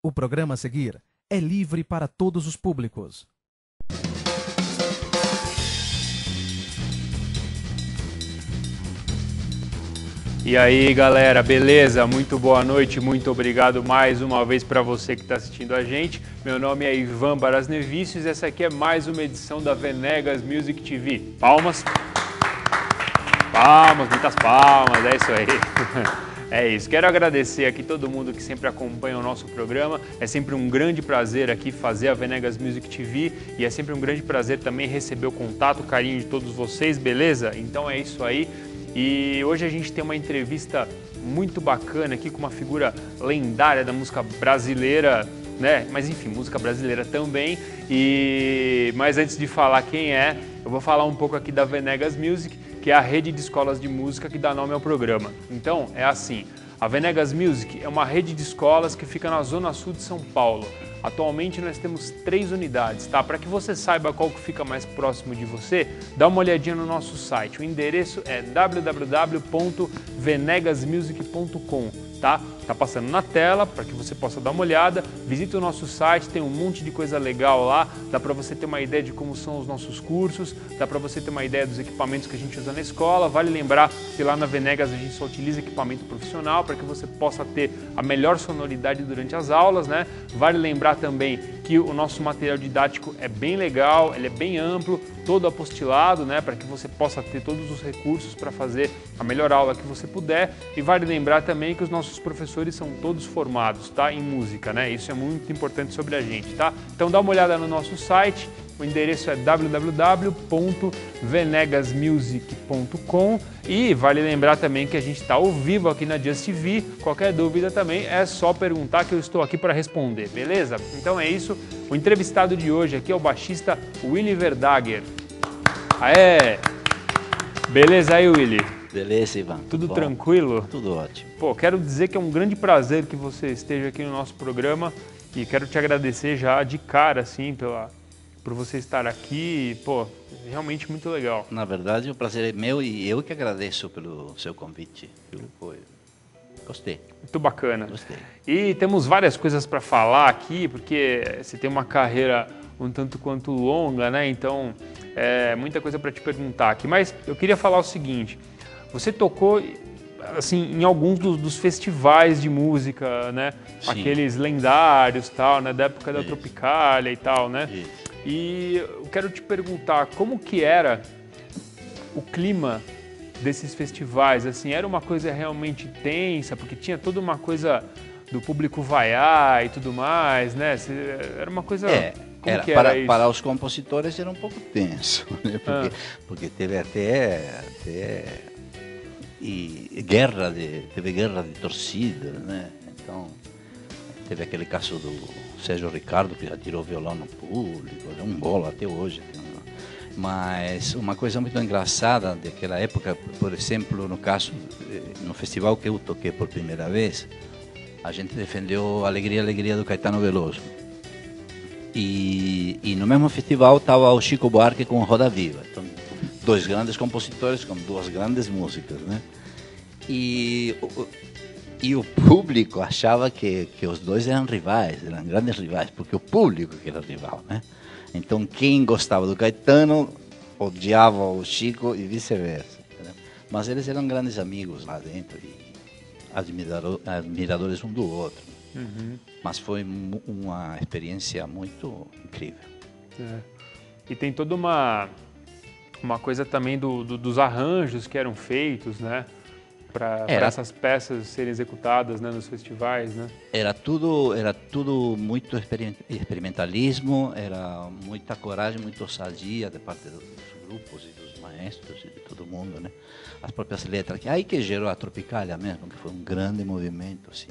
O programa a seguir é livre para todos os públicos. E aí, galera, beleza? Muito boa noite, muito obrigado mais uma vez para você que está assistindo a gente. Meu nome é Ivan Barasnevicius e essa aqui é mais uma edição da Venegas Music TV. Palmas. Palmas, muitas palmas, é isso aí. É isso, quero agradecer aqui todo mundo que sempre acompanha o nosso programa. É sempre um grande prazer aqui fazer a Venegas Music TV e é sempre um grande prazer também receber o contato, o carinho de todos vocês, beleza? Então é isso aí. E hoje a gente tem uma entrevista muito bacana aqui com uma figura lendária da música brasileira, né? Mas enfim, música brasileira também. Mas antes de falar quem é, eu vou falar um pouco aqui da Venegas Music, que é a rede de escolas de música que dá nome ao programa. Então, é assim, a Venegas Music é uma rede de escolas que fica na zona sul de São Paulo. Atualmente nós temos 3 unidades, tá? Para que você saiba qual que fica mais próximo de você, dá uma olhadinha no nosso site. O endereço é www.venegasmusic.com, tá? Tá passando na tela para que você possa dar uma olhada. Visita o nosso site, tem um monte de coisa legal lá. Dá para você ter uma ideia de como são os nossos cursos, dá para você ter uma ideia dos equipamentos que a gente usa na escola. Vale lembrar que lá na Venegas a gente só utiliza equipamento profissional para que você possa ter a melhor sonoridade durante as aulas, né? Vale lembrar também que o nosso material didático é bem legal, ele é bem amplo, todo apostilado, né, para que você possa ter todos os recursos para fazer a melhor aula que você puder. E vale lembrar também que os nossos professores são todos formados, tá, em música, né? Isso é muito importante sobre a gente, tá? Então dá uma olhada no nosso site. O endereço é www.venegasmusic.com e vale lembrar também que a gente está ao vivo aqui na Just TV. Qualquer dúvida também é só perguntar que eu estou aqui para responder, beleza? Então é isso. O entrevistado de hoje aqui é o baixista Willy Verdaguer. Aê! Beleza aí, Willy? Beleza, Ivan. Tudo bom? Tranquilo? Tudo ótimo. Pô, quero dizer que é um grande prazer que você esteja aqui no nosso programa e quero te agradecer já de cara, assim, por você estar aqui. Pô, realmente muito legal. Na verdade, o prazer é meu e eu que agradeço pelo seu convite, pelo apoio. Gostei. Muito bacana. Gostei. E temos várias coisas para falar aqui, porque você tem uma carreira um tanto quanto longa, né? Então, muita coisa para te perguntar aqui. Mas eu queria falar o seguinte, você tocou assim, em alguns dos festivais de música, né? Sim. Aqueles lendários, tal, né? Da época da Isso. Tropicália e tal, né? Isso. E eu quero te perguntar como que era o clima desses festivais, assim, era uma coisa realmente tensa, porque tinha toda uma coisa do público vaiar e tudo mais, né? Era uma coisa... Como que era isso? Para os compositores era um pouco tenso, né? Porque teve até teve guerra de torcida, né? Então, teve aquele caso do Sérgio Ricardo, que já tirou violão no público, é um bolo até hoje. Mas uma coisa muito engraçada daquela época, por exemplo, no festival que eu toquei por primeira vez, a gente defendeu Alegria, Alegria do Caetano Veloso. E no mesmo festival estava o Chico Buarque com Roda Viva. Então, 2 grandes compositores com 2 grandes músicas, né? E o público achava que os dois eram rivais, eram grandes rivais, porque o público que era rival, né? Então, quem gostava do Caetano odiava o Chico e vice-versa. Mas eles eram grandes amigos lá dentro e admiradores um do outro. Uhum. Mas foi uma experiência muito incrível. E tem toda uma coisa também dos arranjos que eram feitos, né? Para essas peças serem executadas, né, nos festivais, né? Era tudo muito experimentalismo, era muita coragem, muita ousadia de parte dos grupos e dos maestros e de todo mundo, né? As próprias letras, aí que gerou a Tropicália mesmo, que foi um grande movimento, assim,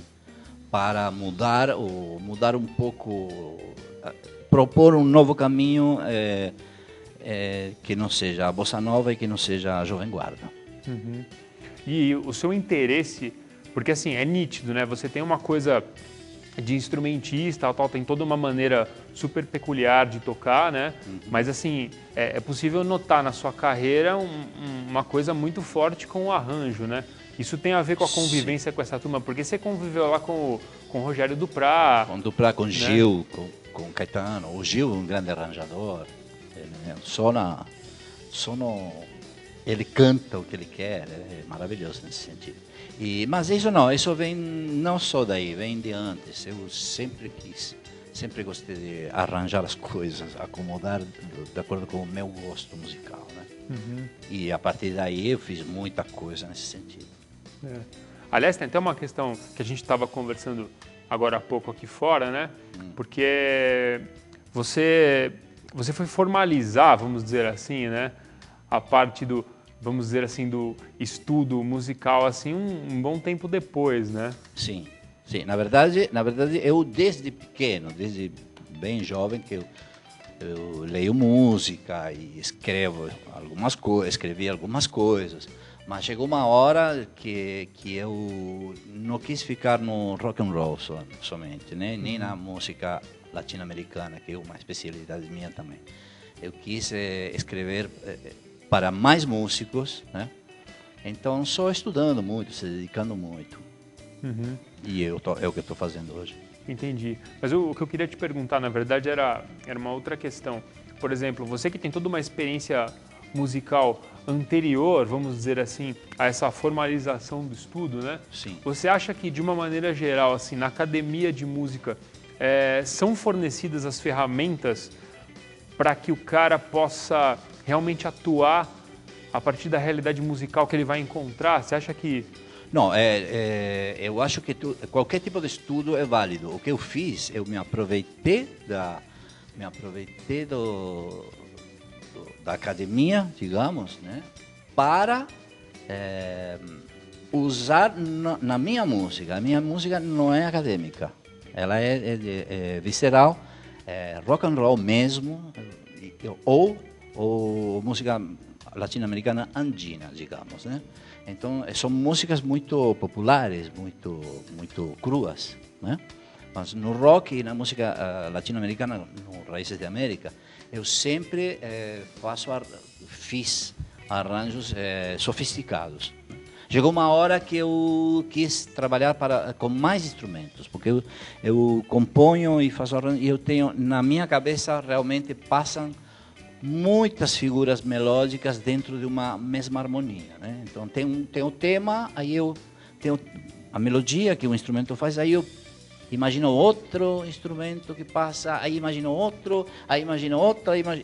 para mudar um pouco, propor um novo caminho que não seja a bossa nova e que não seja a jovem guarda. Uhum. E o seu interesse, porque assim, é nítido, né? Você tem uma coisa de instrumentista, tal, tem toda uma maneira super peculiar de tocar, né? Uhum. Mas assim, é possível notar na sua carreira uma coisa muito forte com o arranjo, né? Isso tem a ver com a convivência com essa turma, porque você conviveu lá com o Rogério Duprat. Com Duprat, com né? Gil, com Caetano. O Gil é um grande arranjador. Ele canta o que ele quer, é maravilhoso nesse sentido. Mas isso vem não só daí, vem de antes. Eu sempre gostei de arranjar as coisas, acomodar de acordo com o meu gosto musical, né? Uhum. E a partir daí eu fiz muita coisa nesse sentido. É. Aliás, tem até uma questão que a gente estava conversando agora há pouco aqui fora, né? Porque você foi formalizar, vamos dizer assim, né? A parte do, vamos dizer assim, do estudo musical, assim, um bom tempo depois, né? Sim, sim. Na verdade, eu desde pequeno, desde bem jovem, que eu leio música e escrevi algumas coisas. Mas chegou uma hora que eu não quis ficar no rock and roll somente, né? Nem na música latino-americana, que é uma especialidade minha também. Eu quis escrever para mais músicos, né? Então, só estudando muito, se dedicando muito. Uhum. E é o que eu estou fazendo hoje. Entendi. Mas o que eu queria te perguntar, na verdade, era uma outra questão. Por exemplo, você que tem toda uma experiência musical anterior, vamos dizer assim, a essa formalização do estudo, né? Sim. Você acha que, de uma maneira geral, assim, na academia de música, são fornecidas as ferramentas para que o cara possa realmente atuar a partir da realidade musical que ele vai encontrar? Você acha que... Não, eu acho que qualquer tipo de estudo é válido. O que eu fiz, eu me aproveitei da academia, digamos, né, para usar na minha música. A minha música não é acadêmica, ela é visceral, rock and roll mesmo, ou música latino-americana andina, digamos, né? Então, são músicas muito populares, muito cruas, né? Mas no rock e na música latino-americana, no Raízes de América, eu sempre fiz arranjos sofisticados. Chegou uma hora que eu quis trabalhar com mais instrumentos, porque eu componho e faço arranjos, e eu tenho, na minha cabeça, realmente passam muitas figuras melódicas dentro de uma mesma harmonia, né? Então tem o tema, aí eu tenho a melodia que o instrumento faz, aí eu imagino outro instrumento que passa, aí imagino outro,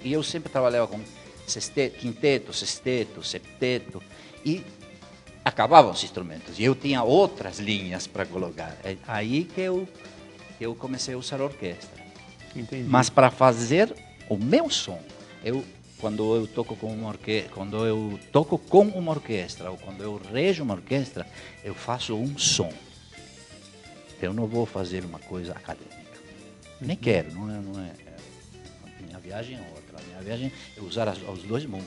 e eu sempre trabalhava com quinteto, sexteto, septeto, e acabavam os instrumentos, e eu tinha outras linhas para colocar. É aí que eu comecei a usar a orquestra. Entendi. Mas para fazer o meu som, quando eu toco com uma orquestra, ou quando eu rejo uma orquestra, eu faço um som. Eu não vou fazer uma coisa acadêmica. Nem quero, não é. A minha viagem é outra. A minha viagem é usar os dois mundos.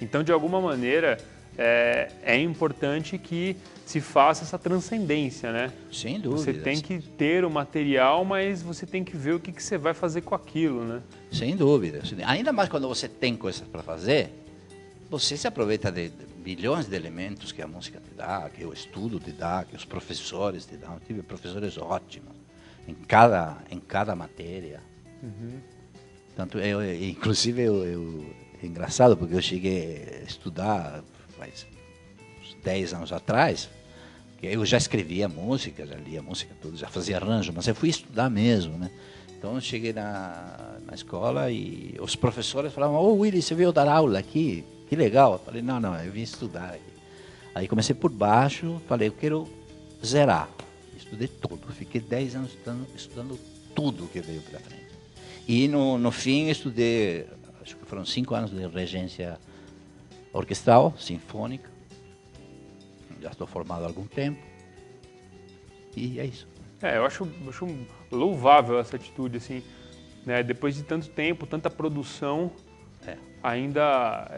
Então, de alguma maneira, é importante que se faça essa transcendência, né? Sem dúvida. Você tem que ter o material, mas você tem que ver o que você vai fazer com aquilo, né? Sem dúvida. Ainda mais quando você tem coisas para fazer, você se aproveita de bilhões de elementos que a música te dá, que o estudo te dá, que os professores te dão. Eu tive professores ótimos em cada matéria. Uhum. Tanto inclusive é engraçado porque eu cheguei a estudar faz uns 10 anos atrás, que eu já escrevia música, já lia música tudo, já fazia arranjo, mas eu fui estudar mesmo, né? Então eu cheguei na escola e os professores falavam: "Ô Willy, você veio dar aula aqui? Que legal." Eu falei: não, eu vim estudar aqui. Aí comecei por baixo, falei: eu quero zerar. Estudei tudo, fiquei 10 anos estudando tudo que veio pela frente. E no fim estudei, acho que foram 5 anos de regência orquestral, sinfônica. Já estou formado há algum tempo. E é isso. Eu acho louvável essa atitude, assim, né? Depois de tanto tempo, tanta produção, ainda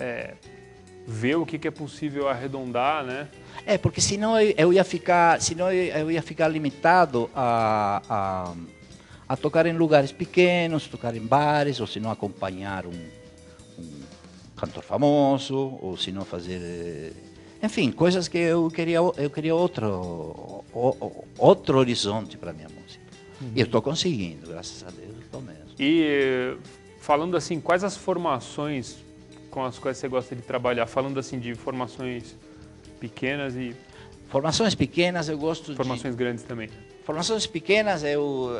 ver o que é possível arredondar, né? Porque senão eu ia ficar limitado a tocar em lugares pequenos, tocar em bares, ou se não acompanhar um cantor famoso, ou se não fazer Enfim, coisas que eu queria outro horizonte para minha música. E eu estou conseguindo, graças a Deus, estou mesmo. E falando assim, quais as formações com as quais você gosta de trabalhar? Falando assim de formações pequenas e Formações pequenas eu gosto formações grandes também. Formações pequenas,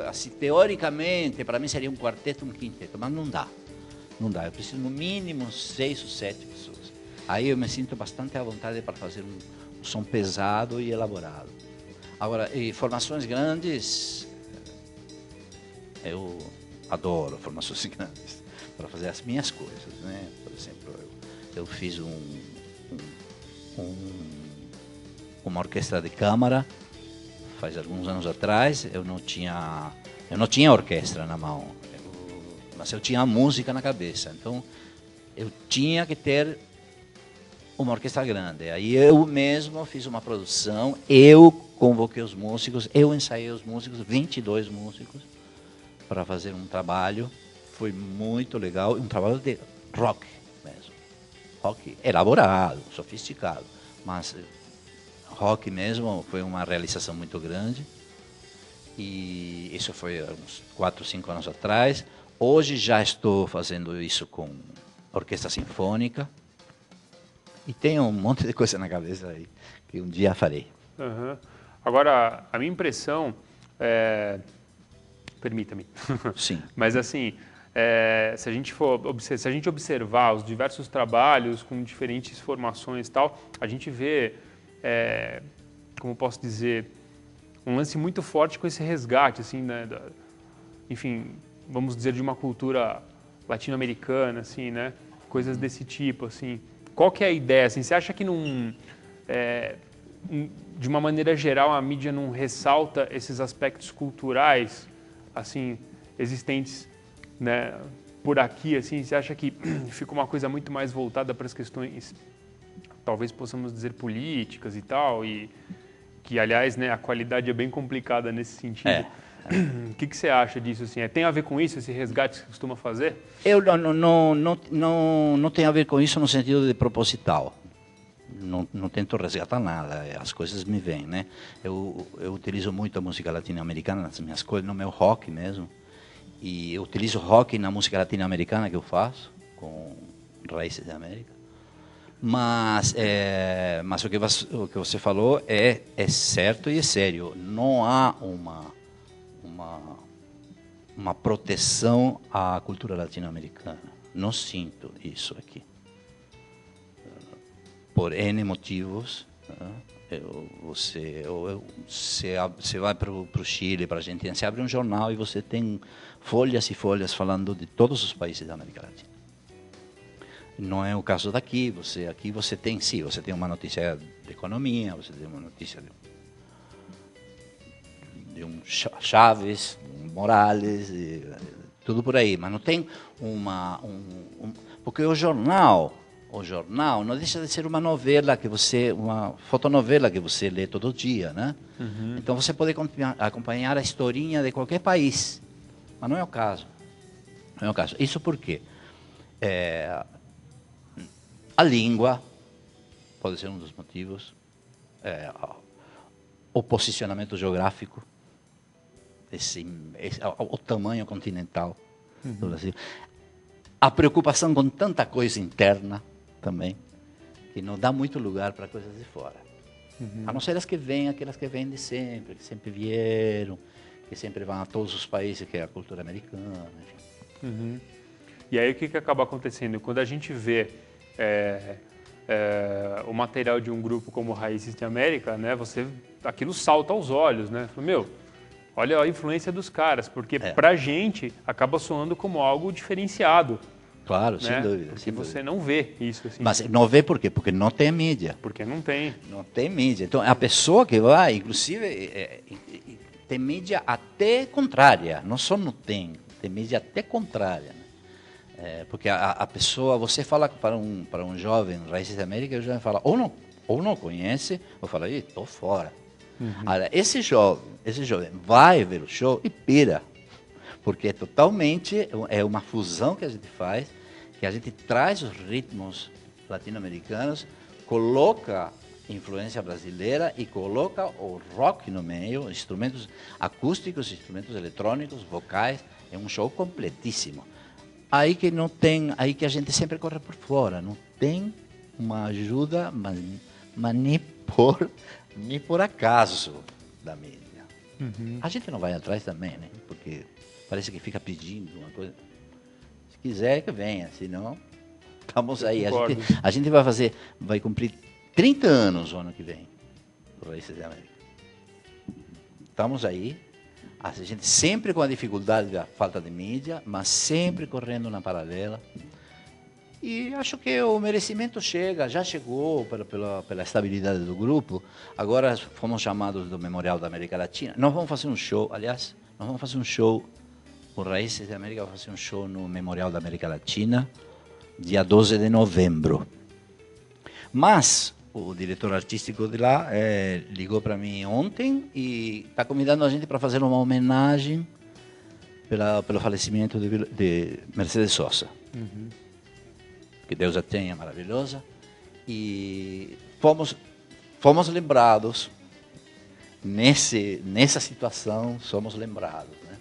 assim, teoricamente, para mim seria um quarteto, um quinteto, mas não dá. Não dá, eu preciso no mínimo 6 ou 7 pessoas. Aí eu me sinto bastante à vontade para fazer um som pesado e elaborado. Agora, e formações grandes, eu adoro formações grandes para fazer as minhas coisas, né? Por exemplo, eu fiz uma orquestra de câmara faz alguns anos atrás. Eu não tinha orquestra na mão, mas eu tinha a música na cabeça. Então eu tinha que ter uma orquestra grande. Aí eu mesmo fiz uma produção, eu convoquei os músicos, eu ensaiei os músicos, 22 músicos, para fazer um trabalho. Foi muito legal, um trabalho de rock mesmo. Rock elaborado, sofisticado, mas rock mesmo. Foi uma realização muito grande. E isso foi uns 4, 5 anos atrás. Hoje já estou fazendo isso com orquestra sinfônica. E tenho um monte de coisa na cabeça aí, que um dia farei. Uhum. Agora, a minha impressão é... Permita-me. Sim. Mas assim, se a gente observar os diversos trabalhos com diferentes formações e tal, a gente vê, como posso dizer, um lance muito forte com esse resgate, assim, né, enfim, vamos dizer, de uma cultura latino-americana, assim, né, coisas desse tipo, assim. Qual que é a ideia? Assim, você acha que de uma maneira geral a mídia não ressalta esses aspectos culturais, assim, existentes, né, por aqui, assim? Você acha que fica uma coisa muito mais voltada para as questões, talvez possamos dizer, políticas e tal, e que, aliás, né, a qualidade é bem complicada nesse sentido. O que você acha disso? Assim? Tem a ver com isso, esse resgate que você costuma fazer? Eu não tem a ver com isso no sentido de proposital. Não tento resgatar nada, as coisas me vêm, né? Eu utilizo muito a música latino-americana nas minhas coisas, no meu rock mesmo. E eu utilizo rock na música latino-americana que eu faço, com raízes da América. Mas o que você falou é certo e é sério. Não há uma proteção à cultura latino-americana. Não sinto isso aqui. Por N motivos. Você vai para o Chile, para a Argentina, você abre um jornal e você tem folhas e folhas falando de todos os países da América Latina. Não é o caso daqui. Aqui você tem uma notícia de economia, você tem uma notícia de um Chaves, um Morales, tudo por aí, mas não tem porque o jornal não deixa de ser uma novela uma fotonovela que você lê todo dia, né? Uhum. Então você pode acompanhar a historinha de qualquer país, mas não é o caso. Não é o caso. Isso porque a língua pode ser um dos motivos, o posicionamento geográfico, o tamanho continental do Brasil, a preocupação com tanta coisa interna também, que não dá muito lugar para coisas de fora. A não ser aquelas que vêm de sempre, que sempre vieram, que sempre vão a todos os países, que é a cultura americana, enfim. Uhum. E aí o que acaba acontecendo? Quando a gente vê o material de um grupo como Raízes de América, né, aquilo salta aos olhos, né? Meu, olha a influência dos caras, porque pra gente acaba soando como algo diferenciado. Claro, né? sem dúvida. Porque você não vê isso. Assim. Mas não vê por quê? Porque não tem mídia. Porque não tem. Não tem mídia. Então, a pessoa que vai, inclusive, tem mídia até contrária. Não só não tem mídia até contrária. Né? Porque a pessoa, você fala para um jovem, Raízes da América, o jovem fala, ou não conhece, ou fala, estou fora. Uhum. Agora, esse jovem vai ver o show e pira. Porque é uma fusão que a gente faz, que a gente traz os ritmos latino-americanos, coloca influência brasileira e coloca o rock no meio, instrumentos acústicos, instrumentos eletrônicos, vocais, é um show completíssimo. Aí que não tem, aí que a gente sempre corre por fora, não tem uma ajuda, mas nem por acaso da mídia. A gente não vai atrás também, né? Porque parece que fica pedindo uma coisa. Se quiser que venha, senão estamos aí. A gente vai cumprir 30 anos o ano que vem, por Raízes de América. Estamos aí. A gente sempre com a dificuldade da falta de mídia, mas sempre correndo na paralela. E acho que o merecimento já chegou pela estabilidade do grupo. Agora fomos chamados do Memorial da América Latina. Nós vamos fazer um show, aliás, o Raízes de América vai fazer um show no Memorial da América Latina, dia 12 de novembro. Mas o diretor artístico de lá ligou para mim ontem e está convidando a gente para fazer uma homenagem pelo falecimento de Mercedes Sosa. Que Deus a tenha, maravilhosa. E fomos lembrados, nessa situação, somos lembrados. Né?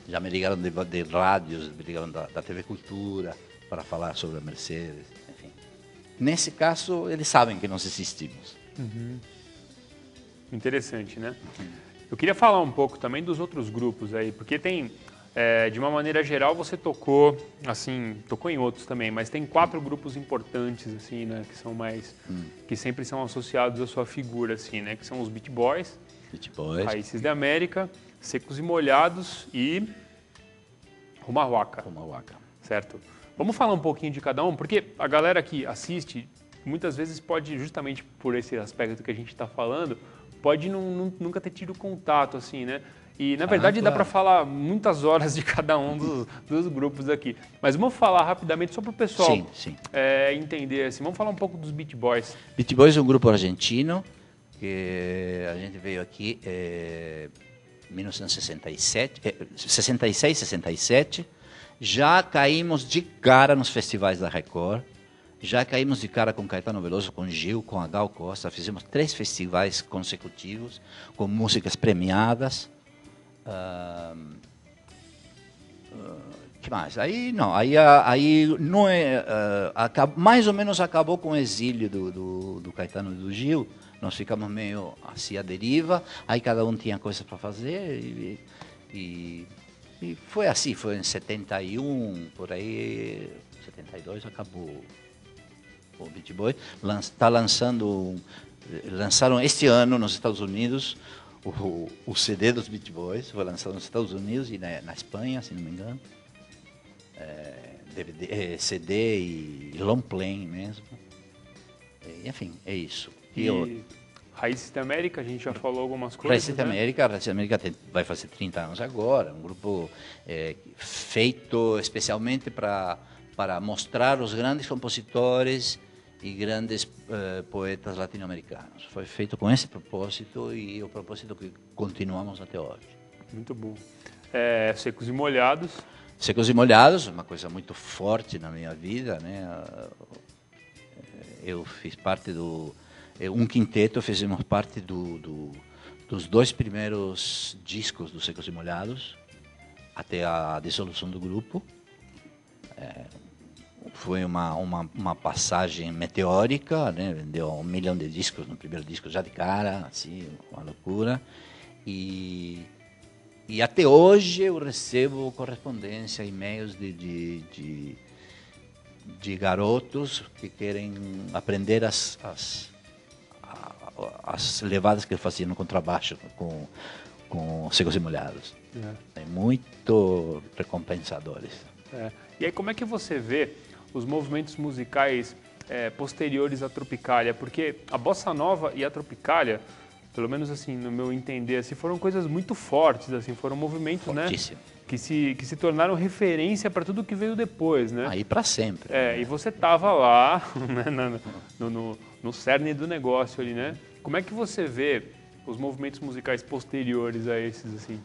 Já me ligaram de rádios, me ligaram da TV Cultura para falar sobre a Mercedes. Nesse caso, eles sabem que nós existimos. Interessante, né? Eu queria falar um pouco também dos outros grupos aí, porque tem, de uma maneira geral, você tocou em outros também, mas tem 4 grupos importantes, assim, né, que são mais, que sempre são associados à sua figura, assim, né, que são os Beach Boys, Raízes de América, Secos e Molhados e Ruma Huaca. Certo? Vamos falar um pouquinho de cada um, porque a galera que assiste, muitas vezes pode, justamente por esse aspecto que a gente está falando, pode nunca ter tido contato, assim, né? E, na verdade, claro. dá para falar muitas horas de cada um dos grupos aqui. Mas vamos falar rapidamente só para o pessoal entender, assim. Vamos falar um pouco dos Beach Boys. Beach Boys é um grupo argentino que a gente veio aqui em 1967, 66, 67. Já caímos de cara nos festivais da Record, já caímos de cara com Caetano Veloso, com Gil, com a Gal Costa, fizemos 3 festivais consecutivos, com músicas premiadas. Que mais? Aí não mais ou menos acabou com o exílio do Caetano e do Gil, nós ficamos meio assim à deriva, aí cada um tinha coisa para fazer e foi assim, foi em 71, por aí, 72 acabou o Beach Boy. Lançaram este ano nos Estados Unidos o CD dos Beach Boys, foi lançado nos Estados Unidos e na Espanha, se não me engano. DVD, CD e long play mesmo. Enfim, é isso. Raízes de América, a gente já falou algumas coisas. Raízes de América vai fazer 30 anos agora, um grupo feito especialmente para mostrar os grandes compositores e grandes poetas latino-americanos. Foi feito com esse propósito e o propósito que continuamos até hoje. Muito bom. Secos e Molhados. Secos e Molhados, uma coisa muito forte na minha vida, né? Eu fiz parte um quinteto, fizemos parte dos 2 primeiros discos dos Secos e Molhados, até a dissolução do grupo. Foi uma passagem meteórica, né? Vendeu 1 milhão de discos no primeiro disco já de cara, assim, uma loucura. E até hoje eu recebo correspondência, e-mails de garotos que querem aprender as levadas que eu fazia no contrabaixo com Secos e Molhados. É muito recompensadores. E aí, como é que você vê os movimentos musicais posteriores à Tropicália? Porque a Bossa Nova e a Tropicália, pelo menos assim, no meu entender, assim, foram coisas muito fortes, assim, foram movimentos, né, que se tornaram referência para tudo que veio depois, né? Aí para sempre. Né? E você estava lá, né, no cerne do negócio ali, né? Como é que você vê os movimentos musicais posteriores a esses, assim?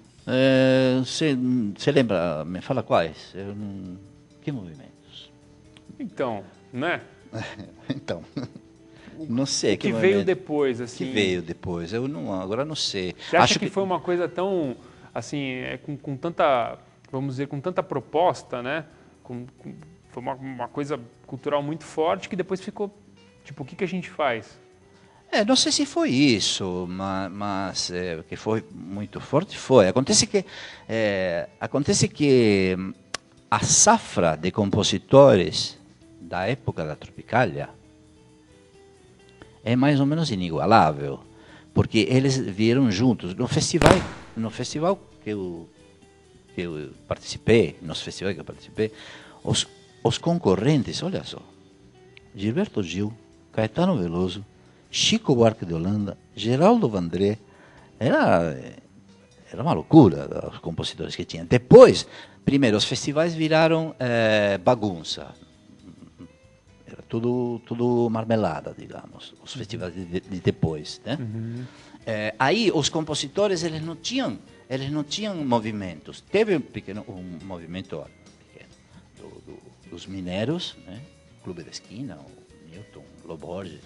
Você lembra, me fala quais? Que movimentos? Então, né? Então, Não sei. O que veio depois, assim? Que veio depois? Agora não sei. Você acha que foi uma coisa tão, assim, com tanta, vamos dizer, com tanta proposta, né? Foi uma coisa cultural muito forte que depois ficou, tipo, o que a gente faz? Não sei se foi isso, mas que foi muito forte foi. Acontece que a safra de compositores da época da Tropicália é mais ou menos inigualável, porque eles vieram juntos no festival que eu participei, os concorrentes, olha só, Gilberto Gil, Caetano Veloso, Chico Buarque de Holanda, Geraldo Vandré, era uma loucura os compositores que tinham. Depois, primeiro, os festivais viraram bagunça. Era tudo marmelada, digamos, os festivais de depois, né? Uhum. Aí os compositores eles não tinham movimentos. Teve um movimento pequeno dos mineiros, né? Clube da Esquina, o Newton, Loborges,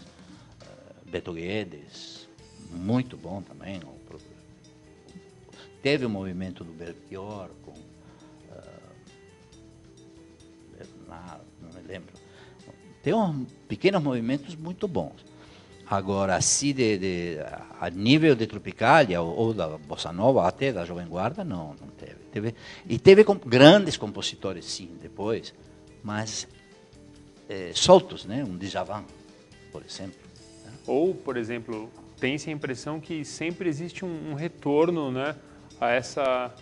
Beto Guedes, muito bom também. Teve o movimento do Belchior com Bernardo, não me lembro. Tem pequenos movimentos muito bons. Agora, assim, a nível de Tropicália ou da Bossa Nova, até da Jovem Guarda, não teve. E teve grandes compositores, sim, depois, mas soltos, né? Um Djavan, por exemplo. Né? Ou, por exemplo, tem-se a impressão que sempre existe um retorno, né, a essa,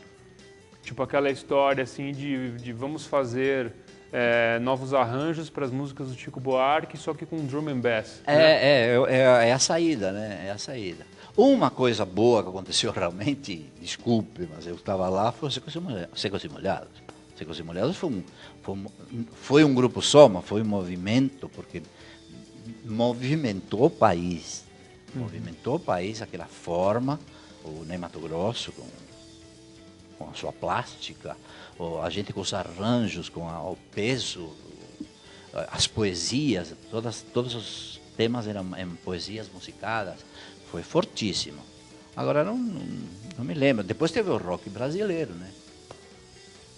tipo aquela história assim de vamos fazer novos arranjos para as músicas do Chico Buarque, só que com drum and bass. É a saída, né? É a saída. Uma coisa boa que aconteceu realmente, desculpe, mas eu estava lá, foi o Secos e Molhados. Secos e Molhados foi um grupo só, mas foi um movimento, porque movimentou o país. Movimentou o país, aquela forma, o Ney Matogrosso com a sua plástica, a gente com os arranjos, com o peso, as poesias, todos os temas eram em poesias musicadas, foi fortíssimo. Agora não me lembro. Depois teve o rock brasileiro, né?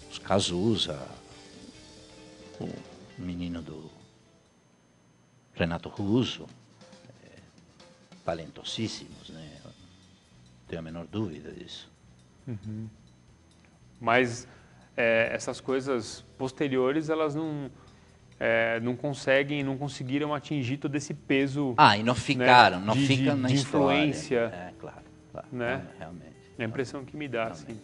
Os Cazuza, o menino do Renato Russo, talentosíssimos, né? Não tenho a menor dúvida disso. Uhum. Mas essas coisas posteriores, elas não conseguiram atingir todo esse peso. E não ficaram, né? Não ficam na de história. Influência. Claro. Né? Realmente. É a impressão que me dá, assim.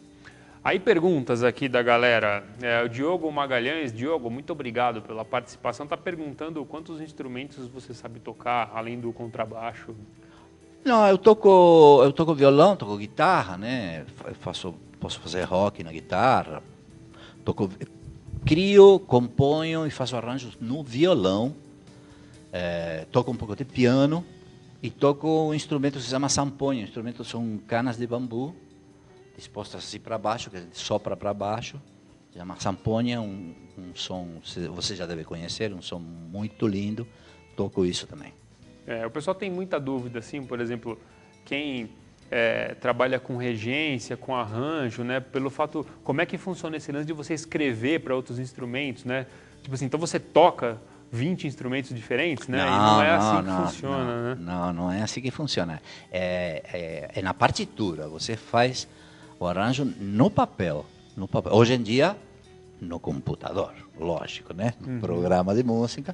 Aí perguntas aqui da galera. O Diogo Magalhães, Diogo, muito obrigado pela participação. Está perguntando quantos instrumentos você sabe tocar, além do contrabaixo. Não, eu toco violão, toco guitarra, né? Posso fazer rock na guitarra. Crio, componho e faço arranjos no violão. Toco um pouco de piano e toco um instrumento que se chama samponha. Instrumentos são canas de bambu dispostas assim para baixo, que a gente sopra para baixo. Se chama samponha, um som, você já deve conhecer, um som muito lindo. Toco isso também. O pessoal tem muita dúvida, assim, por exemplo, quem trabalha com regência, com arranjo, né? Pelo fato, como é que funciona esse lance de você escrever para outros instrumentos, né? Tipo assim, então você toca 20 instrumentos diferentes, né? E não é assim que funciona, né? Não é assim que funciona. É na partitura, você faz o arranjo no papel. Hoje em dia, no computador, lógico, né? Programa de música.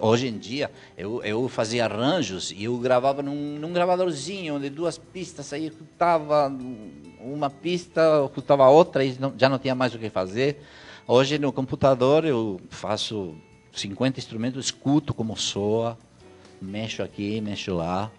Hoje em dia, eu fazia arranjos e eu gravava num gravadorzinho de 2 pistas, aí escutava uma pista, escutava outra e já não tinha mais o que fazer. Hoje no computador eu faço 50 instrumentos, escuto como soa, mexo aqui, mexo lá.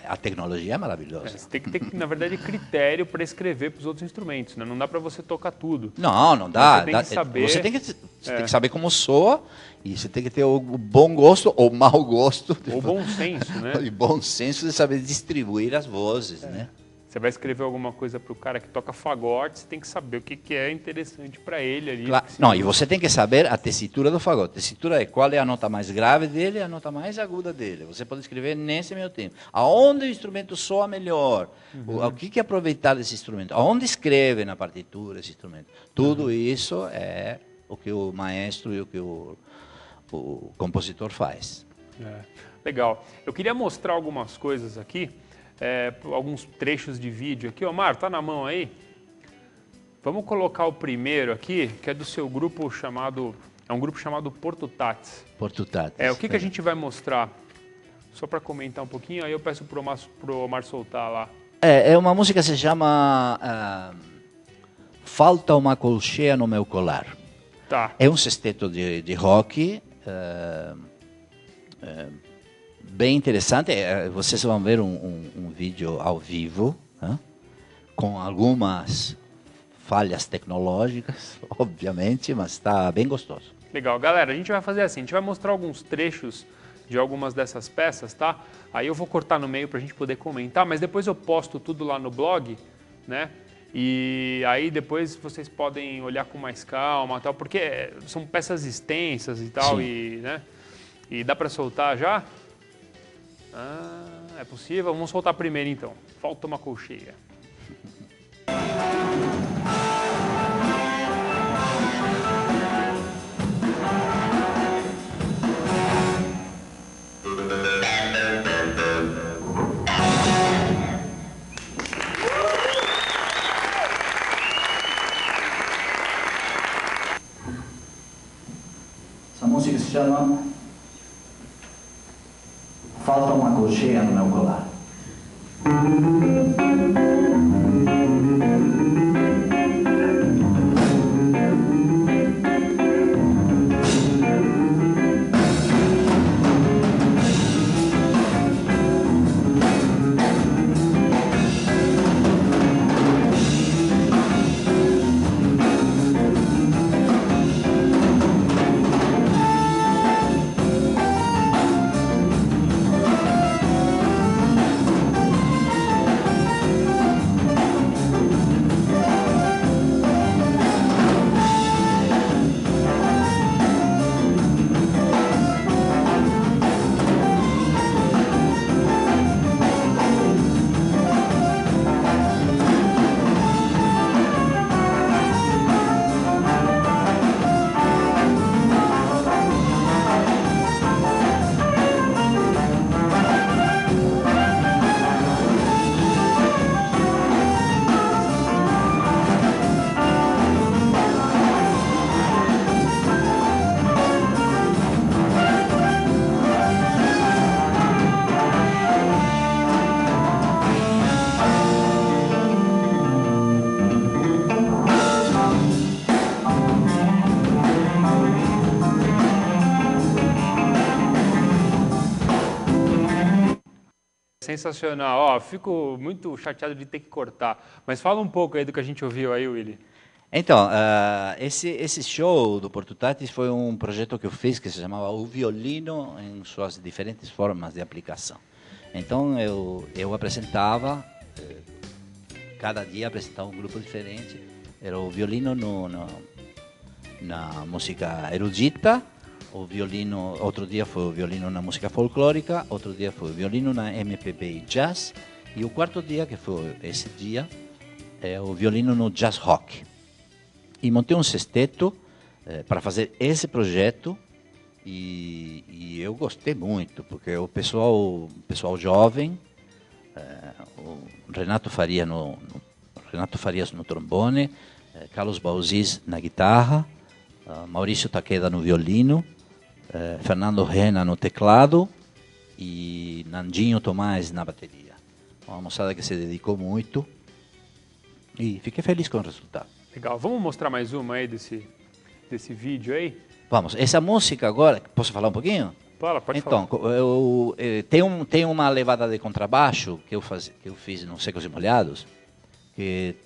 A tecnologia é maravilhosa. Você tem que ter, na verdade, critério para escrever para os outros instrumentos, né? Não dá para você tocar tudo. Não dá. Você tem que saber saber como soa e você tem que ter o bom gosto ou mau gosto. O bom senso, né? E bom senso de saber distribuir as vozes, né? Você vai escrever alguma coisa para o cara que toca fagote, você tem que saber o que é interessante para ele ali. Claro. Não, e você tem que saber a tessitura do fagote. A tessitura é qual é a nota mais grave dele e a nota mais aguda dele. Você pode escrever nesse meio tempo. Aonde o instrumento soa melhor? O que aproveitar desse instrumento? Aonde escreve na partitura esse instrumento? Tudo isso é o que o maestro e o que o compositor faz. Legal. Eu queria mostrar algumas coisas aqui. Alguns trechos de vídeo aqui. Omar, tá na mão aí? Vamos colocar o primeiro aqui, que é do seu grupo chamado... É um grupo chamado Porto Tats. Porto Tats. O que a gente vai mostrar? Só para comentar um pouquinho, aí eu peço pro Omar soltar lá. É uma música que se chama Falta uma colcheia no meu colar. Tá. É um sexteto de rock... bem interessante, vocês vão ver um vídeo ao vivo, com algumas falhas tecnológicas, obviamente, mas está bem gostoso. Legal, galera, a gente vai fazer assim, a gente vai mostrar alguns trechos de algumas dessas peças, tá? Aí eu vou cortar no meio para a gente poder comentar, mas depois eu posto tudo lá no blog, né? E aí depois vocês podem olhar com mais calma, tal, porque são peças extensas e tal, né? E dá para soltar já? É possível? Vamos soltar primeiro então. Falta uma colcheia. Essa música se chama Falta uma colcheia no meu colar. Sensacional. Fico muito chateado de ter que cortar. Mas fala um pouco aí do que a gente ouviu aí, Willy. Então, esse show do Porto Tats foi um projeto que eu fiz que se chamava O Violino em suas diferentes formas de aplicação. Então, eu apresentava, cada dia apresentava um grupo diferente. Era o violino na música erudita, o violino, outro dia foi o violino na música folclórica, outro dia foi o violino na MPB e jazz, e o quarto dia, que foi esse dia, é o violino no jazz rock. E montei um sexteto para fazer esse projeto, e eu gostei muito, porque o pessoal jovem, o Renato Farias no trombone, Carlos Bauzis na guitarra, Maurício Takeda no violino, Fernando Rena no teclado e Nandinho Tomás na bateria. Uma moçada que se dedicou muito e fiquei feliz com o resultado. Legal. Vamos mostrar mais uma aí desse vídeo aí? Vamos. Essa música agora, posso falar um pouquinho? Pode então, falar. Tem uma levada de contrabaixo que eu fiz nos Secos e Molhados, que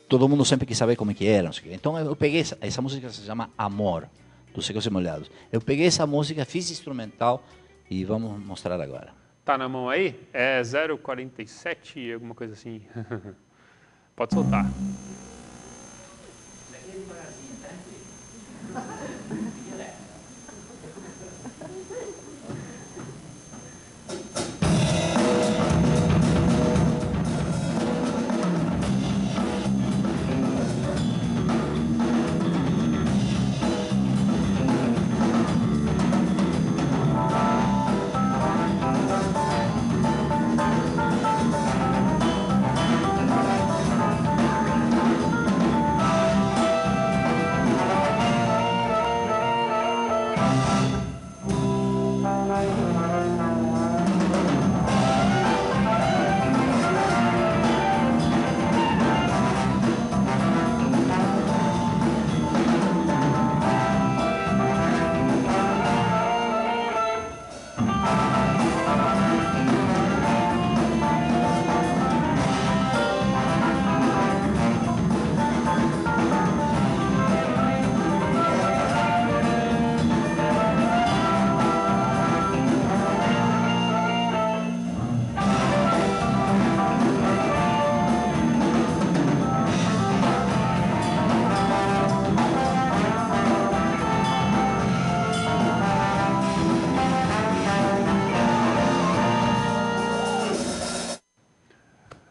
todo mundo sempre quis saber como é que era. Então eu peguei essa música, se chama Amor, dos Secos e Molhados. Eu peguei essa música, fiz instrumental e vamos mostrar agora. Tá na mão aí? É 0,47, alguma coisa assim. Pode soltar.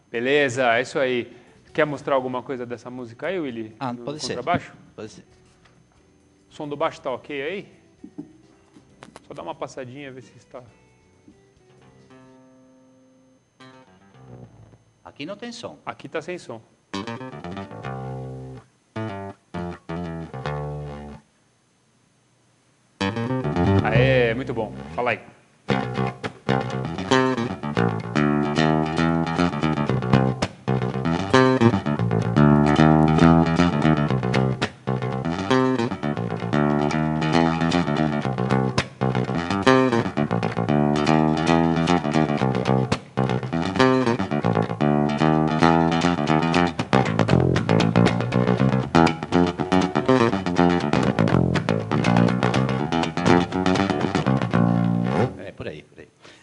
Beleza, é isso aí. Quer mostrar alguma coisa dessa música aí, Willy? Pode ser. Contrabaixo? Pode ser. O som do baixo tá ok aí? Só dá uma passadinha, ver se está... Aqui não tem som. Aqui tá sem som. Aê, muito bom. Fala aí.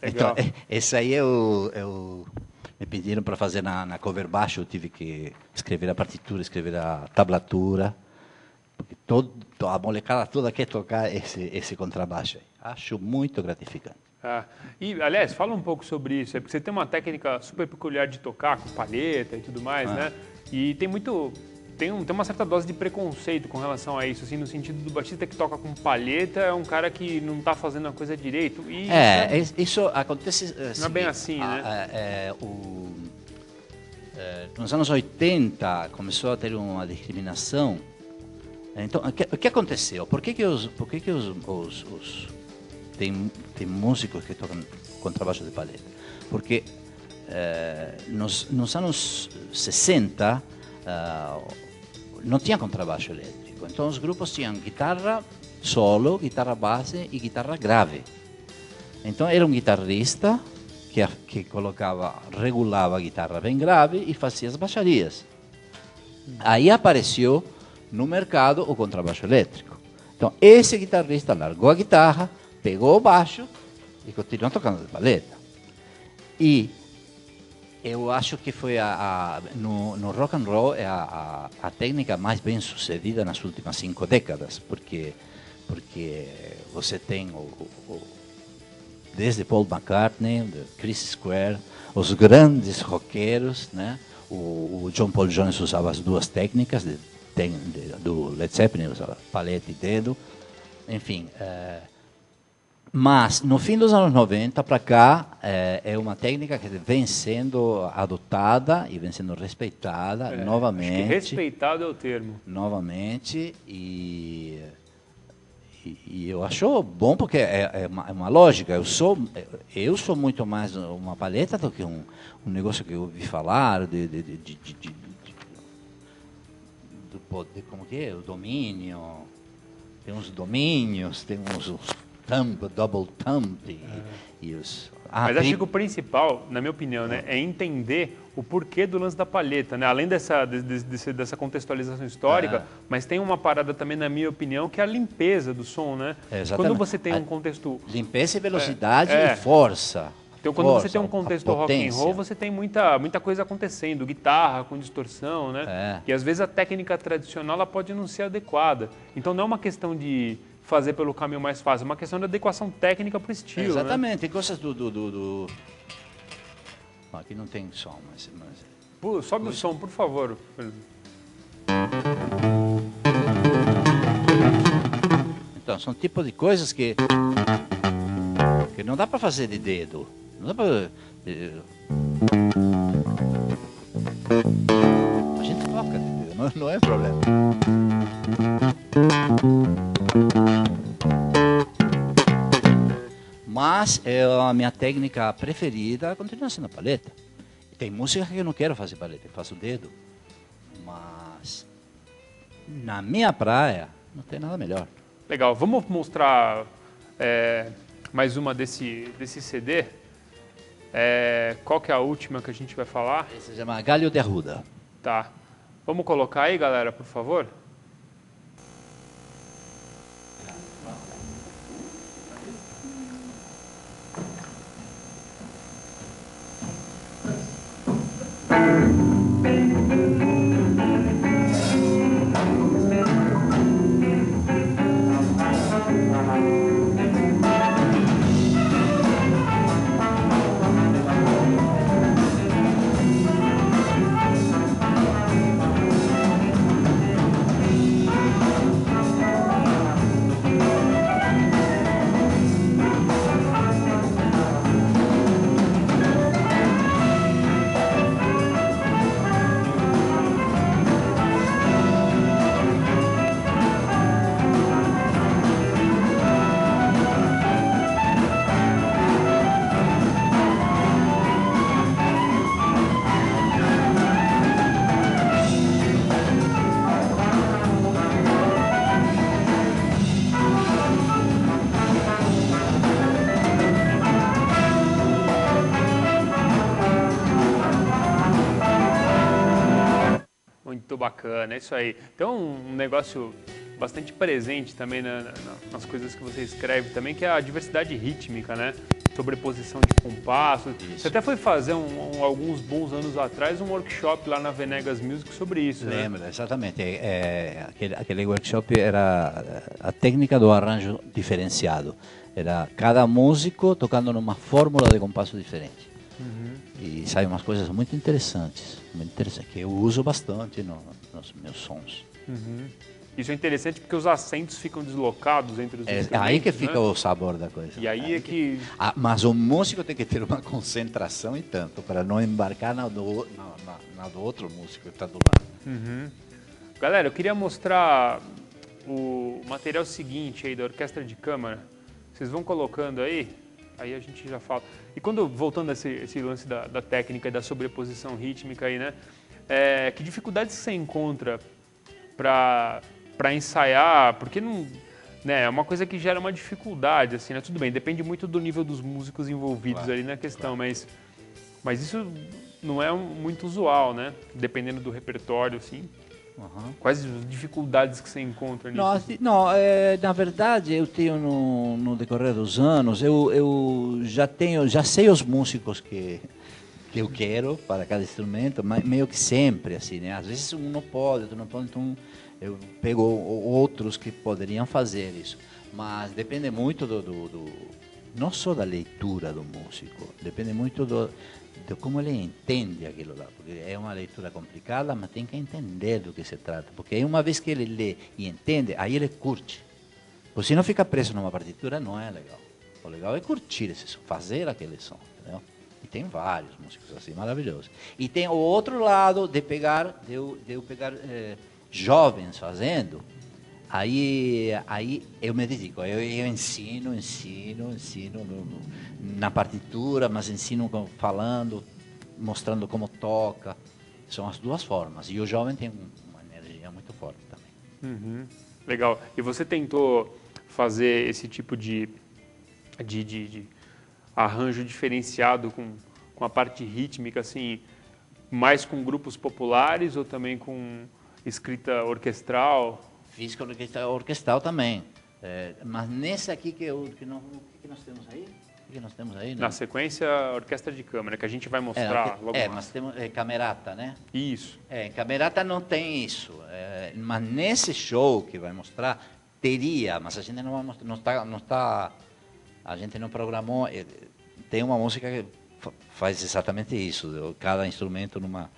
Então, esse aí me pediram para fazer na cover baixo, eu tive que escrever a partitura, escrever a tablatura, porque a molecada toda quer tocar esse contrabaixo aí. Acho muito gratificante. E, aliás, fala um pouco sobre isso, porque você tem uma técnica super peculiar de tocar, com palheta e tudo mais, né? E tem uma certa dose de preconceito com relação a isso, assim, no sentido do baixista que toca com palheta é um cara que não está fazendo a coisa direito. E, isso acontece... Não é bem assim, né? Nos anos 80 começou a ter uma discriminação. Então, o que aconteceu? Por que tem músicos que tocam contrabaixo de palheta? Porque nos anos 60 não tinha contrabaixo elétrico. Então os grupos tinham guitarra solo, guitarra base e guitarra grave. Então era um guitarrista que regulava a guitarra bem grave e fazia as baixarias. Aí apareceu no mercado o contrabaixo elétrico. Então esse guitarrista largou a guitarra, pegou o baixo e continuou tocando de palheta. E eu acho que foi no rock and roll a técnica mais bem sucedida nas últimas 5 décadas, porque você tem desde Paul McCartney, Chris Square, os grandes roqueiros, né? O John Paul Jones usava as duas técnicas do Led Zeppelin, usava palheta e dedo, enfim. Mas, no fim dos anos 90 para cá, é uma técnica que vem sendo adotada e vem sendo respeitada novamente. Acho que respeitado é o termo. Novamente, e eu acho bom porque é uma lógica. Eu sou muito mais uma palheta do que um negócio que eu ouvi falar como que é? O domínio. Tem uns domínios, tem uns double thumb e os... Mas acho que o principal, na minha opinião, né, é entender o porquê do lance da palheta, né? Além dessa contextualização histórica, mas tem uma parada também, na minha opinião, que é a limpeza do som, né? Exatamente. Quando você tem um contexto... Limpeza e velocidade e força. Então, quando força, você tem um contexto a rock and potência. roll, você tem muita coisa acontecendo, guitarra com distorção, né? É. E às vezes a técnica tradicional ela pode não ser adequada. Então, não é uma questão de fazer pelo caminho mais fácil, é uma questão de adequação técnica para o estilo, Exatamente, né? tem coisas Bom, aqui não tem som, mas... Pô, sobe o som, por favor. Então, são tipos de coisas que não dá para fazer de dedo. Não dá para... A gente toca de dedo, não é problema. Mas a minha técnica preferida continua sendo a paleta. Tem música que eu não quero fazer paleta, eu faço o dedo. Mas na minha praia não tem nada melhor. Legal, vamos mostrar mais uma desse CD. Qual que é a última que a gente vai falar? Esse se chama Galho de Arruda. Tá. Vamos colocar aí, galera, por favor? Muito bacana, é isso aí. Então, um negócio bastante presente também nas coisas que você escreve também, que é a diversidade rítmica, né? Sobreposição de compassos. Isso. Você até foi fazer alguns bons anos atrás um workshop lá na Venegas Music sobre isso, né? Lembra, exatamente. Aquele workshop era a técnica do arranjo diferenciado. Era cada músico tocando numa fórmula de compasso diferente. E saem umas coisas muito interessantes, que eu uso bastante nos meus sons. Isso é interessante porque os acentos ficam deslocados entre os instrumentos, Aí que fica né? o sabor da coisa. E aí é que... Mas o músico tem que ter uma concentração e tanto, para não embarcar na do outro músico que está do lado. Galera, eu queria mostrar o material seguinte aí da orquestra de câmara. Vocês vão colocando aí a gente já fala. E voltando a esse lance da técnica e da sobreposição rítmica aí, né? Que dificuldades você encontra para ensaiar? Porque não, né, é uma coisa que gera uma dificuldade, assim, né? Tudo bem, depende muito do nível dos músicos envolvidos ali na questão, mas isso não é muito usual, né? Dependendo do repertório, assim. Quais as dificuldades que você encontra nisso? Na verdade, eu tenho no decorrer dos anos, eu já sei os músicos que eu quero para cada instrumento, mas meio que sempre, assim, né? Às vezes um não pode, outro não pode, então eu pego outros que poderiam fazer isso. Mas depende muito não só da leitura do músico, depende muito de como ele entende aquilo lá, porque é uma leitura complicada, mas tem que entender do que se trata, porque aí uma vez que ele lê e entende, aí ele curte, porque se não fica preso numa partitura, não é legal. O legal é curtir esse som, fazer aquele som, entendeu? E tem vários músicos assim, maravilhosos. E tem o outro lado de eu pegar jovens fazendo, aí eu me dedico, eu ensino na partitura, mas ensino falando, mostrando como toca. São as duas formas. E o jovem tem uma energia muito forte também. Legal. E você tentou fazer esse tipo de arranjo diferenciado com a parte rítmica, assim, mais com grupos populares ou também com escrita orquestral? Fiz com orquestral também. Mas nesse aqui que nós temos aí, que nós temos aí? Na sequência, a orquestra de câmara, que a gente vai mostrar logo mais. Nós temos camerata, né? Isso. Em camerata não tem isso. Mas nesse show que vai mostrar, teria, mas a gente não vai mostrar, a gente não programou. Tem uma música que faz exatamente isso, cada instrumento numa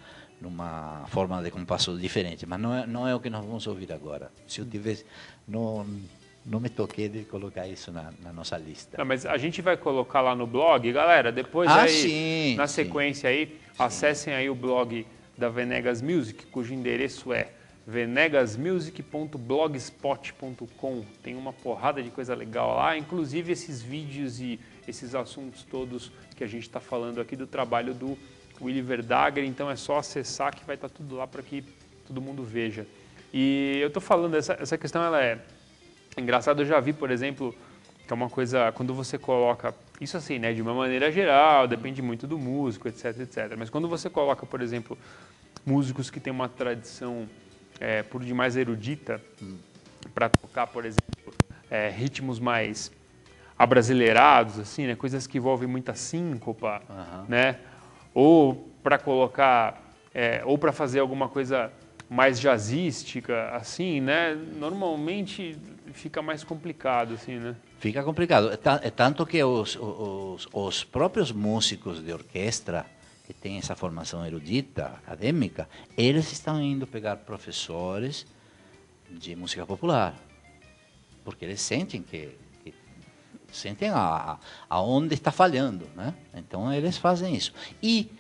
forma de compasso diferente, mas não é o que nós vamos ouvir agora. Se eu tivesse, não me toquei de colocar isso na nossa lista. Não, mas a gente vai colocar lá no blog, galera, depois aí, na sequência aí, acessem aí o blog da Venegas Music, cujo endereço é venegasmusic.blogspot.com. Tem uma porrada de coisa legal lá, inclusive esses vídeos e esses assuntos todos que a gente está falando aqui do trabalho do Willy Verdaguer, então é só acessar que vai estar tudo lá para que todo mundo veja. E eu estou falando, essa questão ela é engraçada, eu já vi, por exemplo, que é uma coisa, quando você coloca, isso assim, né, de uma maneira geral, depende muito do músico, etc, etc. Mas quando você coloca, por exemplo, músicos que têm uma tradição por demais erudita, para tocar, por exemplo, ritmos mais abrasileirados, assim, né, coisas que envolvem muita síncopa, né, ou para colocar, ou para fazer alguma coisa mais jazzística, assim, né, normalmente fica mais complicado, assim, né? Fica complicado. É tanto que os próprios músicos de orquestra que têm essa formação erudita, acadêmica, eles estão indo pegar professores de música popular, porque eles sentem sentem aonde está falhando, né? Então eles fazem isso. E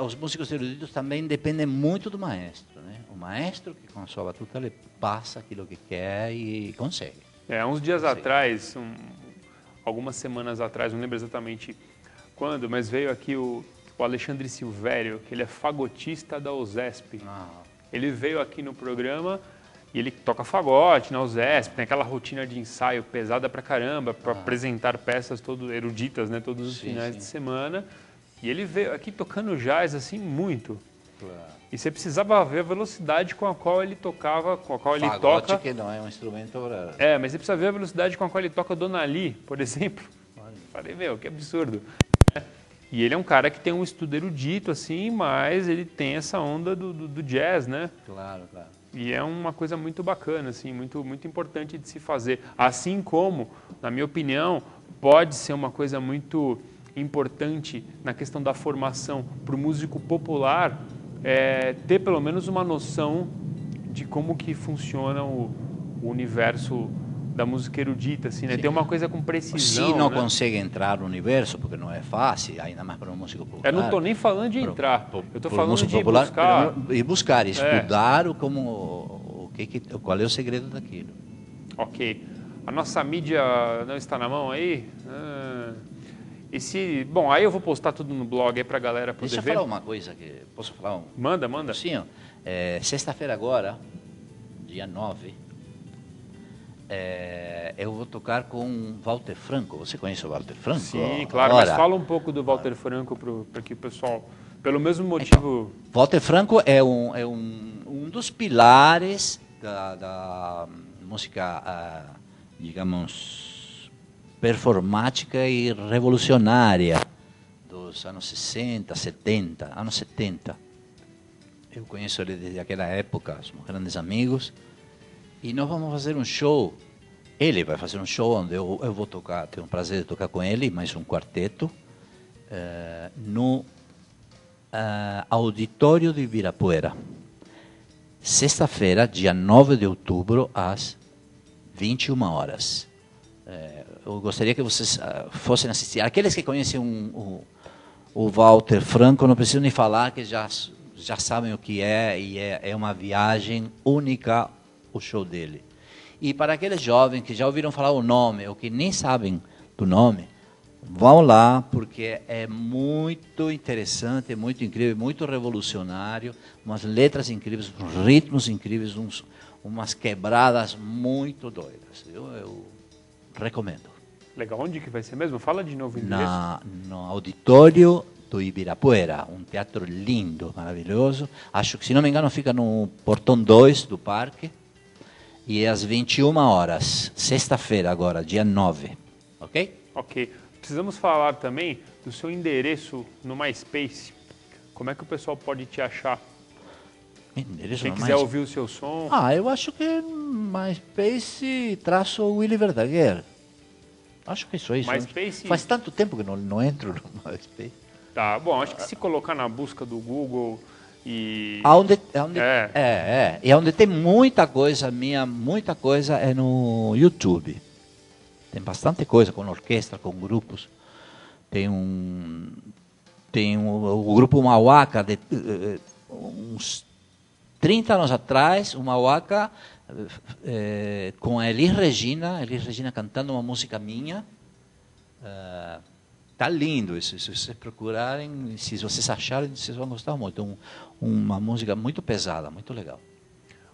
os músicos eruditos também dependem muito do maestro, né? O maestro que com a sua batuta ele passa aquilo que quer e consegue. Uns dias atrás, algumas semanas atrás, não lembro exatamente quando, mas veio aqui o Alexandre Silvério, que ele é fagotista da USESP. Ele veio aqui no programa e ele toca fagote na USESP, tem aquela rotina de ensaio pesada pra caramba, para apresentar peças todas eruditas, né, todos os finais de semana. E ele veio aqui tocando jazz, assim, muito. Claro. E você precisava ver a velocidade com a qual ele tocava, com a qual ele fagote, toca... que não é um instrumento... mas você precisa ver a velocidade com a qual ele toca Dona Lee, por exemplo. Falei, que absurdo. E ele é um cara que tem um estudo erudito, assim, mas ele tem essa onda do jazz, né? Claro, claro. E é uma coisa muito bacana, assim, muito, muito importante de se fazer. Assim como, na minha opinião, pode ser uma coisa muito importante na questão da formação para o músico popular, ter pelo menos uma noção de como que funciona o universo da música erudita, assim, né? Tem uma coisa com precisão. Se não né? consegue entrar no universo, porque não é fácil, ainda mais para um músico popular. Eu não estou nem falando de entrar, eu estou falando de popular, buscar. Buscar, estudar qual é o segredo daquilo. Ok. A nossa mídia não está na mão aí? Bom, aí eu vou postar tudo no blog aí para a galera poder ver. Deixa eu falar uma coisa, posso falar? Manda. Sim, sexta-feira agora, dia 9, eu vou tocar com Walter Franco. Você conhece o Walter Franco? Sim, claro, mas fala um pouco do Walter Franco para que o pessoal, pelo mesmo motivo... Então, Walter Franco é um dos pilares da música, digamos, performática e revolucionária dos anos 60, 70, anos 70. Eu conheço ele desde aquela época, somos grandes amigos. E nós vamos fazer um show. Ele vai fazer um show onde eu vou tocar, tenho o prazer de tocar com ele, mais um quarteto, no auditório de Ibirapuera. Sexta-feira, dia 9 de outubro, às 21 horas. Eu gostaria que vocês fossem assistir. Aqueles que conhecem o Walter Franco, não precisam nem falar, que já sabem o que é, e é uma viagem única o show dele. E para aqueles jovens que já ouviram falar o nome, ou que nem sabem do nome, vão lá, porque é muito interessante, é muito incrível, muito revolucionário, umas letras incríveis, uns ritmos incríveis, umas quebradas muito doidas. Eu recomendo. Legal, onde que vai ser mesmo? Fala de novo o endereço. No auditório do Ibirapuera, um teatro lindo, maravilhoso. Acho que, se não me engano, fica no portão 2 do parque. E é às 21 horas, sexta-feira agora, dia 9. Ok? Ok. precisamos falar também do seu endereço no MySpace. Como é que o pessoal pode te achar? Quem quiser ouvir o seu som. Eu acho que MySpace traço Willy Verdaguer. Acho que isso é isso. MySpace... Faz tanto tempo que não entro no MySpace. Tá, bom, acho que se colocar na busca do Google e... E onde tem muita coisa minha, muita coisa é no YouTube. Tem bastante coisa com orquestra, com grupos. Tem o grupo Mauaca, uns 30 anos atrás, o Mauaca com a Elis Regina cantando uma música minha. Tá lindo isso, se vocês procurarem, se vocês acharem, vocês vão gostar muito. Uma música muito pesada, muito legal.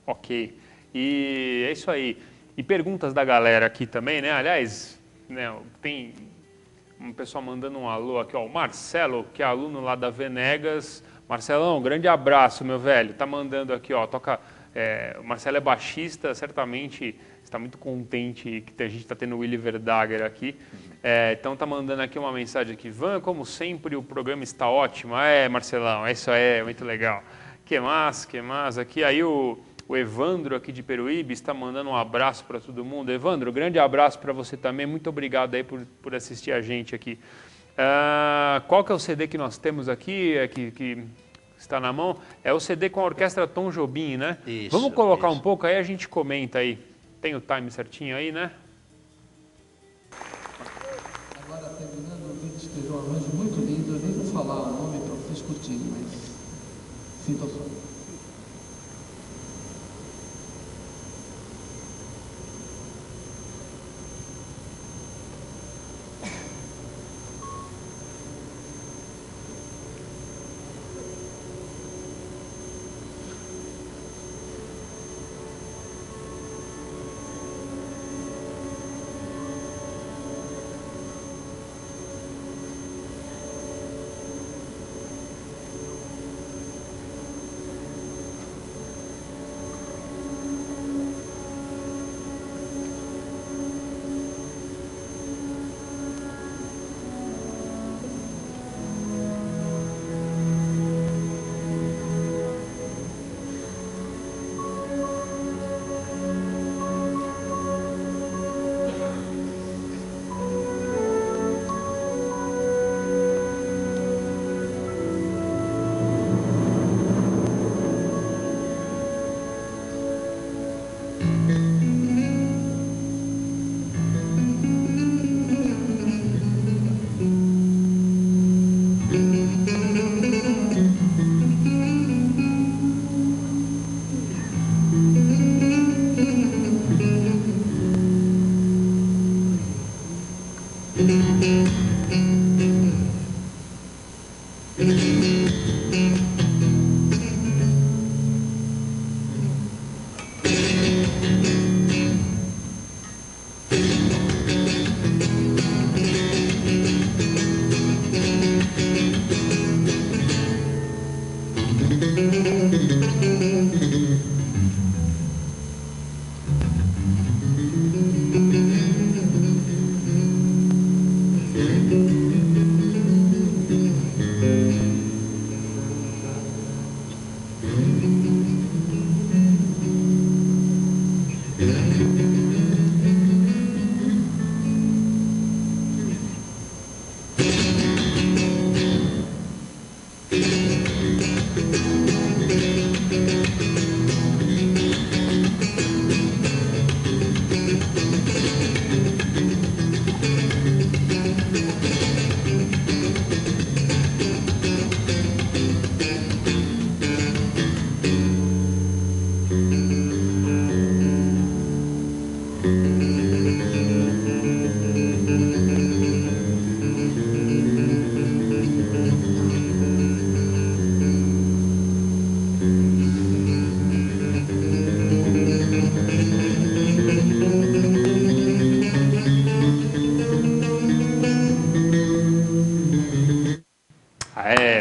Ok, e é isso aí. E perguntas da galera aqui também, né? Aliás, né, tem um pessoal mandando um alô aqui, ó, o Marcelo, que é aluno lá da Venegas. Marcelão, grande abraço, meu velho. Tá mandando aqui, ó, toca... o Marcelo é baixista, certamente está muito contente que a gente está tendo o Willy Verdaguer aqui. Então tá mandando aqui uma mensagem aqui. Van, como sempre, o programa está ótimo. Marcelão, isso aí, muito legal. Que mais? Aqui aí o Evandro aqui de Peruíbe está mandando um abraço para todo mundo. Evandro, grande abraço para você também. Muito obrigado aí por assistir a gente aqui. Qual que é o CD que nós temos aqui, que está na mão? É o CD com a Orquestra Tom Jobim, né? Isso, vamos colocar um pouco aí, a gente comenta aí. Tem o time certinho aí, né? Agora, terminando o vídeo, teve um arranjo muito lindo. Eu nem vou falar o nome para vocês curtirem, mas sinta o som.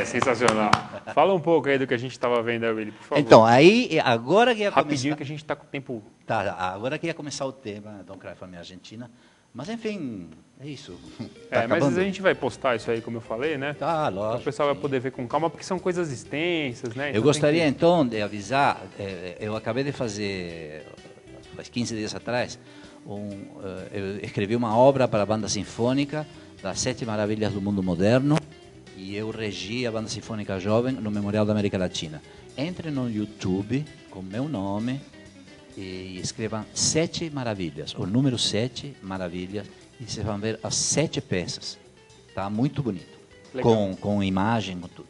Sensacional. Fala um pouco aí do que a gente estava vendo aí, Willy, por favor. Então, aí, agora que ia Rapidinho começar... que a gente está com o tempo... Tá, agora que ia começar o tema, Don't Cry For Me Argentina, Mas, enfim, é isso. Mas a gente vai postar isso aí, como eu falei, né? Ah, lógico. Então, o pessoal vai poder ver com calma, porque são coisas extensas, né? Eu gostaria, então, de avisar, eu acabei de fazer, faz 15 dias atrás, eu escrevi uma obra para a Banda Sinfônica das 7 Maravilhas do Mundo Moderno, e eu regi a Banda Sinfônica Jovem no Memorial da América Latina. Entre no YouTube com meu nome e escrevam 7 Maravilhas, o número 7 Maravilhas, e vocês vão ver as 7 peças. Tá muito bonito. Com imagem, com tudo.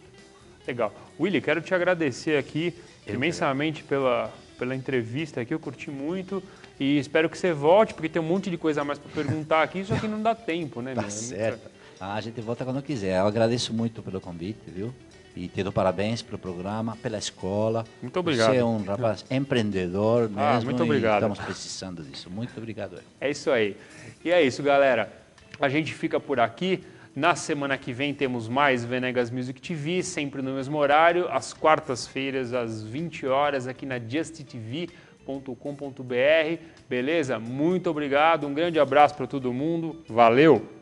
Legal. Willy, quero te agradecer aqui imensamente pela entrevista aqui, eu curti muito e espero que você volte, porque tem um monte de coisa a mais para perguntar aqui, só que não dá tempo, né? Tá certo. A gente volta quando quiser. Eu agradeço muito pelo convite, viu? E te dou parabéns pelo programa, pela escola. Muito obrigado. Você é um rapaz empreendedor mesmo. Muito obrigado. Estamos precisando disso. Muito obrigado. É isso aí. E é isso, galera. A gente fica por aqui. Na semana que vem temos mais Venegas Music TV, sempre no mesmo horário, às quartas-feiras, às 20 horas, aqui na justtv.com.br. Beleza? Muito obrigado. Um grande abraço para todo mundo. Valeu!